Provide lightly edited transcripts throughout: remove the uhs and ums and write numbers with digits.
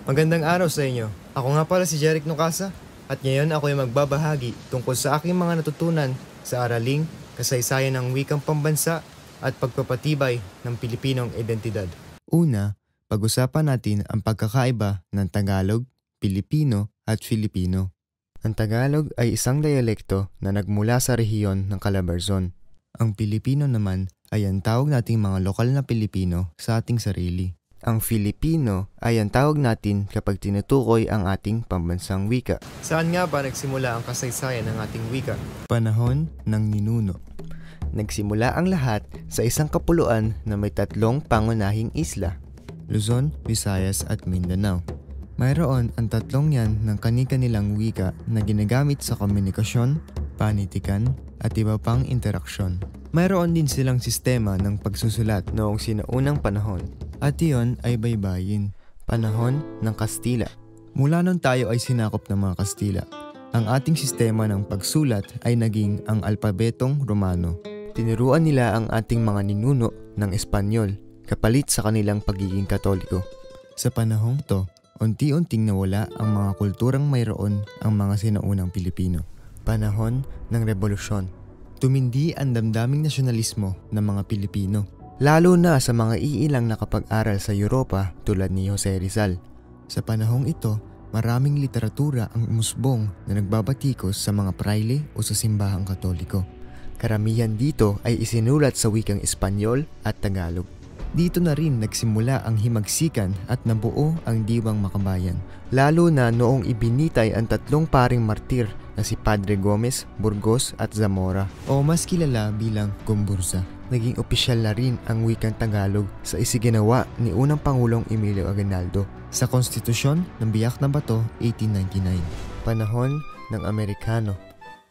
Magandang araw sa inyo. Ako nga pala si Jeric Nukasa at ngayon ako ay magbabahagi tungkol sa aking mga natutunan sa araling kasaysayan ng wikang pambansa at pagpapatibay ng Pilipinong identidad. Una, pag-usapan natin ang pagkakaiba ng Tagalog, Pilipino at Filipino. Ang Tagalog ay isang dialekto na nagmula sa rehiyon ng Calabarzon. Ang Pilipino naman ay ang tawag nating mga lokal na Pilipino sa ating sarili. Ang Filipino ay ang tawag natin kapag tinutukoy ang ating pambansang wika. Saan nga ba nagsimula ang kasaysayan ng ating wika? Panahon ng ninuno. Nagsimula ang lahat sa isang kapuluan na may tatlong pangunahing isla, Luzon, Visayas at Mindanao. Mayroon ang tatlong yan ng kani-kanilang wika na ginagamit sa komunikasyon, panitikan at iba pang interaksyon. Mayroon din silang sistema ng pagsusulat noong sinaunang panahon. At iyon ay baybayin, panahon ng Kastila. Mula noon tayo ay sinakop ng mga Kastila. Ang ating sistema ng pagsulat ay naging ang alpabetong Romano. Tinuruan nila ang ating mga ninuno ng Espanyol kapalit sa kanilang pagiging Katoliko. Sa panahong to, unti-unting nawala ang mga kulturang mayroon ang mga sinaunang Pilipino. Panahon ng Rebolusyon. Tumindi ang damdaming nasyonalismo ng mga Pilipino. Lalo na sa mga iilang nakapag-aral sa Europa tulad ni Jose Rizal. Sa panahong ito, maraming literatura ang umusbong na nagbabatikos sa mga praile o sa simbahang Katoliko. Karamihan dito ay isinulat sa wikang Espanyol at Tagalog. Dito na rin nagsimula ang himagsikan at nabuo ang Diwang Makabayan. Lalo na noong ibinitay ang tatlong paring martir na si Padre Gomez, Burgos at Zamora o mas kilala bilang Gumburza. Naging opisyal na rin ang wikang Tagalog sa isiginawa ni unang Pangulong Emilio Aguinaldo sa Konstitusyon ng Biak na Bato 1899. Panahon ng Amerikano.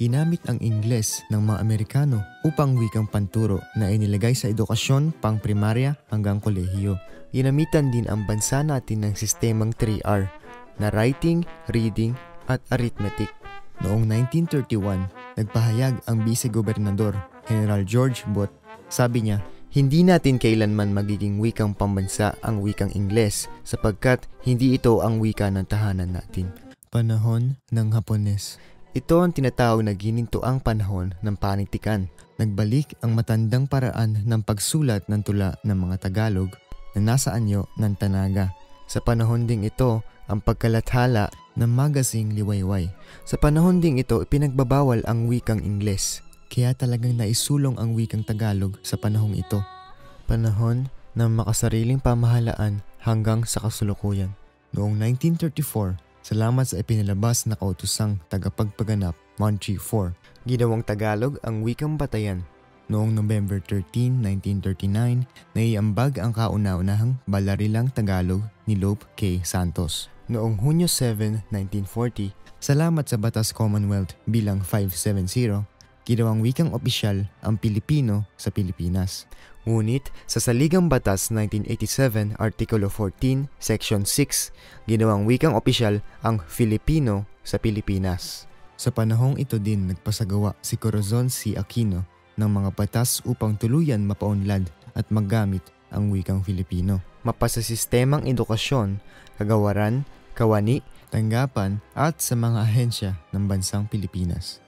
Ginamit ang Ingles ng mga Amerikano upang wikang panturo na inilagay sa edukasyon pang primarya hanggang kolehiyo. Ginamitan din ang bansa natin ng sistemang 3R na writing, reading at arithmetic. Noong 1931, nagpahayag ang Vice-Gobernador General George Booth. Sabi niya, hindi natin kailanman magiging wikang pambansa ang wikang Ingles sapagkat hindi ito ang wika ng tahanan natin. Panahon ng Hapones. Ito ang tinatawag na ginintoang panahon ng panitikan. Nagbalik ang matandang paraan ng pagsulat ng tula ng mga Tagalog na nasa anyo ng Tanaga. Sa panahon ding ito, ang pagkalathala ng magasing liwayway. Sa panahon ding ito, ipinagbabawal ang wikang Ingles. Kaya talagang naisulong ang wikang Tagalog sa panahong ito. Panahon ng makasariling pamahalaan hanggang sa kasulukuyan. Noong 1934, salamat sa ipinalabas na kautosang tagapagpaganap, Monty IV, ginawang Tagalog ang wikang batayan. Noong November 13, 1939, naiambag ang kauna-unahang balarilang Tagalog ni Lope K. Santos. Noong Hunyo 7, 1940, salamat sa Batas Commonwealth bilang 570, ginawang wikang opisyal ang Pilipino sa Pilipinas. Ngunit sa Saligang Batas 1987, Artikulo 14, Section 6, ginawang wikang opisyal ang Filipino sa Pilipinas. Sa panahong ito din nagpasagawa si Corazon C. Aquino ng mga batas upang tuluyan mapaunlad at maggamit ang wikang Filipino. Mapa sa sistemang edukasyon, kagawaran, kawani, tanggapan at sa mga ahensya ng bansang Pilipinas.